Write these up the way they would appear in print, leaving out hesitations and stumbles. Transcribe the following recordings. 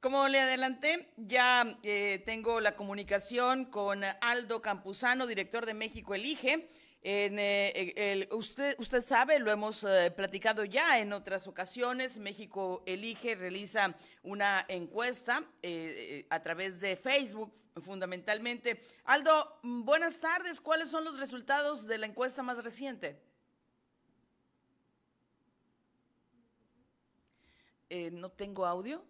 Como le adelanté, ya tengo la comunicación con Aldo Campuzano, director de México Elige. Usted sabe, lo hemos platicado ya en otras ocasiones. México Elige realiza una encuesta a través de Facebook, fundamentalmente. Aldo, buenas tardes. ¿Cuáles son los resultados de la encuesta más reciente? ¿No tengo audio?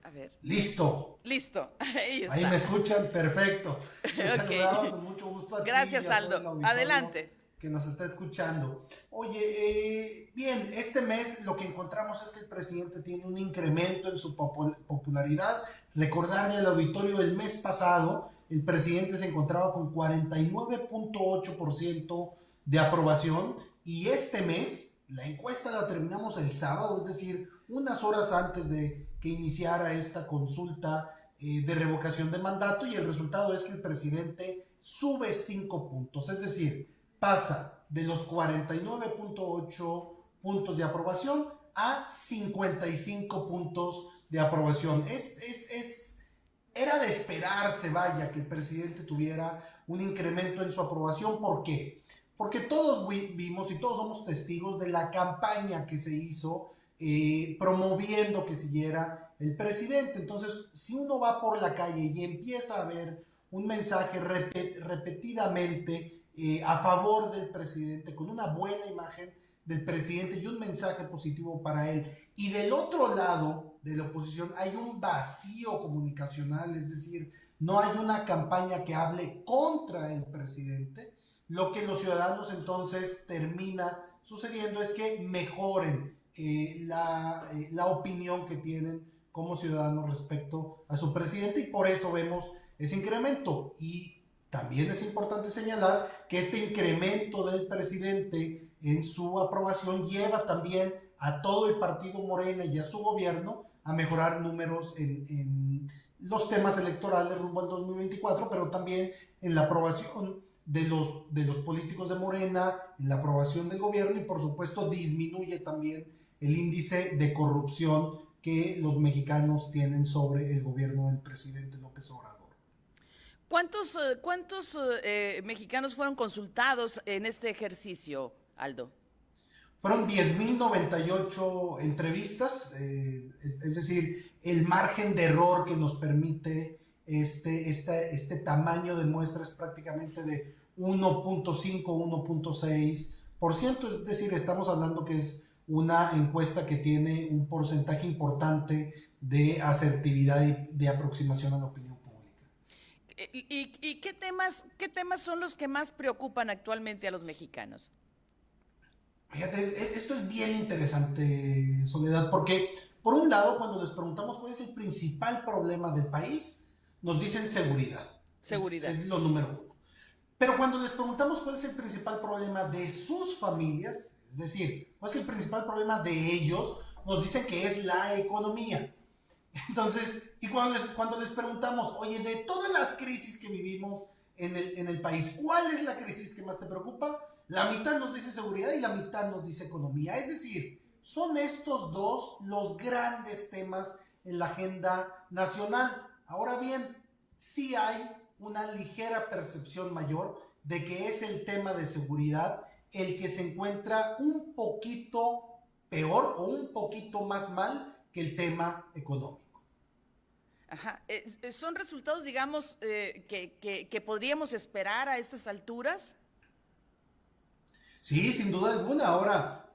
A ver. Listo. Listo, ahí Ahí está. me escuchan, perfecto. Te Ok. saludaba con mucho gusto a ti y Gracias, a todo Aldo. el auditorio Adelante. que nos está escuchando. Oye, bien, este mes lo que encontramos es que el presidente tiene un incremento en su popularidad. Recordarle al auditorio, el mes pasado el presidente se encontraba con 49.8% de aprobación y este mes la encuesta la terminamos el sábado, es decir, unas horas antes de que iniciara esta consulta de revocación de mandato, y el resultado es que el presidente sube 5 puntos, es decir, pasa de los 49.8 puntos de aprobación a 55 puntos de aprobación. Era de esperarse, vaya, que el presidente tuviera un incremento en su aprobación. ¿Por qué? Porque todos vimos y todos somos testigos de la campaña que se hizo promoviendo que siguiera el presidente. Entonces, si uno va por la calle y empieza a ver un mensaje repetidamente a favor del presidente, con una buena imagen del presidente y un mensaje positivo para él, y del otro lado de la oposición hay un vacío comunicacional, es decir, no hay una campaña que hable contra el presidente, lo que los ciudadanos entonces termina sucediendo es que mejoren la opinión que tienen como ciudadanos respecto a su presidente, y por eso vemos ese incremento. Y también es importante señalar que este incremento del presidente en su aprobación lleva también a todo el partido Morena y a su gobierno a mejorar números en los temas electorales rumbo al 2024, pero también en la aprobación de los políticos de Morena, en la aprobación del gobierno, y por supuesto disminuye también el índice de corrupción que los mexicanos tienen sobre el gobierno del presidente López Obrador. ¿Cuántos mexicanos fueron consultados en este ejercicio, Aldo? Fueron 10.098 entrevistas, es decir, el margen de error que nos permite este tamaño de muestra es prácticamente de 1.5, 1.6%, es decir, estamos hablando que es una encuesta que tiene un porcentaje importante de asertividad y de aproximación a la opinión pública. ¿Y qué temas son los que más preocupan actualmente a los mexicanos? Fíjate, esto es bien interesante, Soledad, porque por un lado, cuando les preguntamos cuál es el principal problema del país, nos dicen seguridad, Seguridad. es lo número uno. Pero cuando les preguntamos cuál es el principal problema de sus familias, es decir, cuál es el principal problema de ellos, nos dicen que es la economía. Entonces, y cuando les preguntamos, oye, de todas las crisis que vivimos en el país, ¿cuál es la crisis que más te preocupa? La mitad nos dice seguridad y la mitad nos dice economía. Es decir, son estos dos los grandes temas en la agenda nacional. Ahora bien, sí hay una ligera percepción mayor de que es el tema de seguridad el que se encuentra un poquito peor o un poquito más mal que el tema económico. Ajá. ¿Son resultados, digamos, que podríamos esperar a estas alturas? Sí, sin duda alguna. Ahora,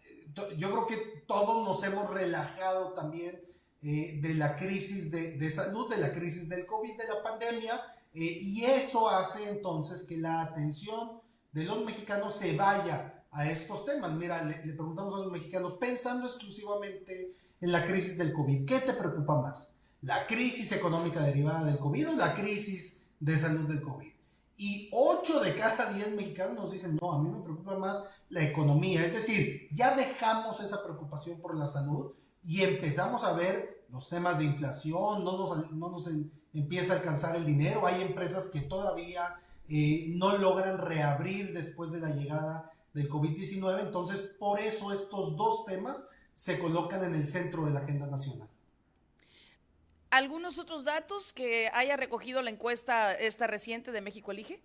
yo creo que todos nos hemos relajado también de la crisis de salud, de la crisis del COVID, de la pandemia, y eso hace entonces que la atención de los mexicanos se vaya a estos temas. Mira, le preguntamos a los mexicanos, pensando exclusivamente en la crisis del COVID, ¿qué te preocupa más? ¿La crisis económica derivada del COVID o la crisis de salud del COVID? Y 8 de cada 10 mexicanos nos dicen, no, a mí me preocupa más la economía. Es decir, ya dejamos esa preocupación por la salud y empezamos a ver los temas de inflación, no nos empieza a alcanzar el dinero. Hay empresas que todavía no logran reabrir después de la llegada del COVID-19. Entonces, por eso estos dos temas se colocan en el centro de la agenda nacional. ¿Algunos otros datos que haya recogido la encuesta esta reciente de México Elige?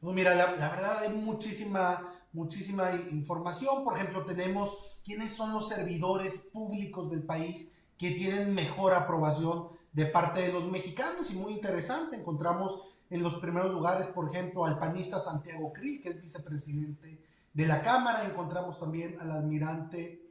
No, mira, la verdad hay muchísima información. Por ejemplo, tenemos quiénes son los servidores públicos del país que tienen mejor aprobación de parte de los mexicanos, y muy interesante, encontramos en los primeros lugares, por ejemplo, al panista Santiago Krill, que es vicepresidente de la Cámara. Encontramos también al almirante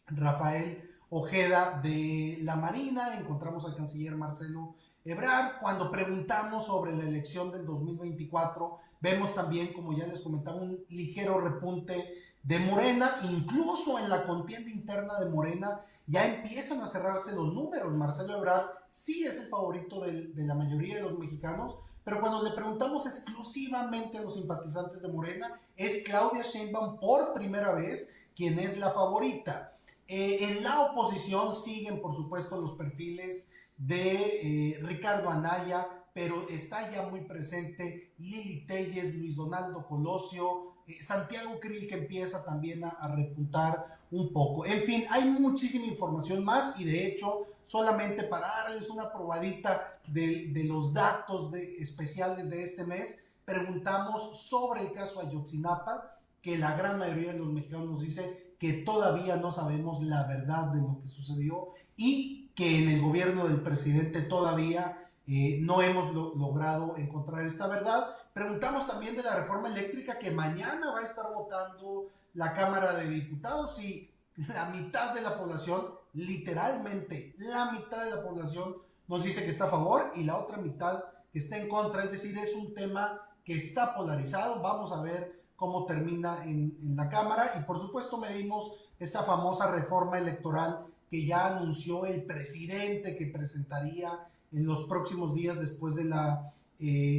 Rafael Ojeda de la Marina, encontramos al canciller Marcelo Ebrard. Cuando preguntamos sobre la elección del 2024, vemos también, como ya les comentaba, un ligero repunte de Morena. Incluso en la contienda interna de Morena ya empiezan a cerrarse los números. Marcelo Ebrard sí es el favorito de la mayoría de los mexicanos, pero cuando le preguntamos exclusivamente a los simpatizantes de Morena, es Claudia Sheinbaum por primera vez quien es la favorita. En la oposición siguen, por supuesto, los perfiles de Ricardo Anaya, pero está ya muy presente Lili Telles, Luis Donaldo Colosio, Santiago Krill, que empieza también a repuntar un poco. En fin, hay muchísima información más, y de hecho, solamente para darles una probadita de los datos especiales de este mes, preguntamos sobre el caso Ayotzinapa, que la gran mayoría de los mexicanos nos dice que todavía no sabemos la verdad de lo que sucedió, y que en el gobierno del presidente todavía no hemos logrado encontrar esta verdad. Preguntamos también de la reforma eléctrica, que mañana va a estar votando la Cámara de Diputados, y la mitad de la población, literalmente la mitad de la población, nos dice que está a favor, y la otra mitad que está en contra. Es decir, es un tema que está polarizado. Vamos a ver cómo termina en la Cámara. Y por supuesto medimos esta famosa reforma electoral que ya anunció el presidente que presentaría en los próximos días después de la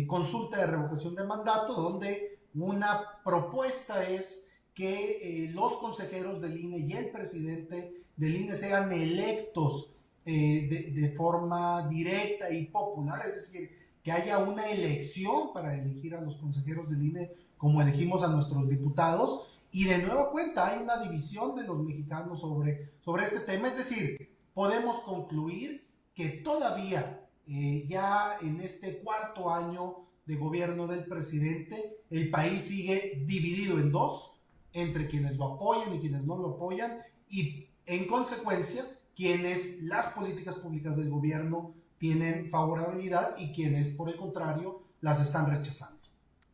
consulta de revocación de mandato, donde una propuesta es que los consejeros del INE y el presidente del INE sean electos de forma directa y popular, es decir, que haya una elección para elegir a los consejeros del INE como elegimos a nuestros diputados. Y de nueva cuenta hay una división de los mexicanos sobre este tema. Es decir, podemos concluir que todavía ya en este cuarto año de gobierno del presidente, el país sigue dividido en dos, entre quienes lo apoyan y quienes no lo apoyan, y en consecuencia quienes las políticas públicas del gobierno tienen favorabilidad y quienes, por el contrario, las están rechazando.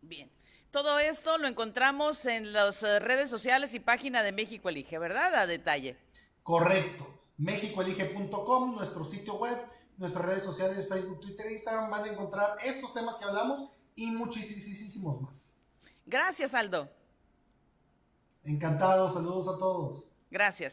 Bien. Todo esto lo encontramos en las redes sociales y página de México Elige, ¿verdad? A detalle. Correcto. mexicoelige.com, nuestro sitio web, nuestras redes sociales, Facebook, Twitter e Instagram. Van a encontrar estos temas que hablamos y muchísimos más. Gracias, Aldo. Encantado. Saludos a todos. Gracias.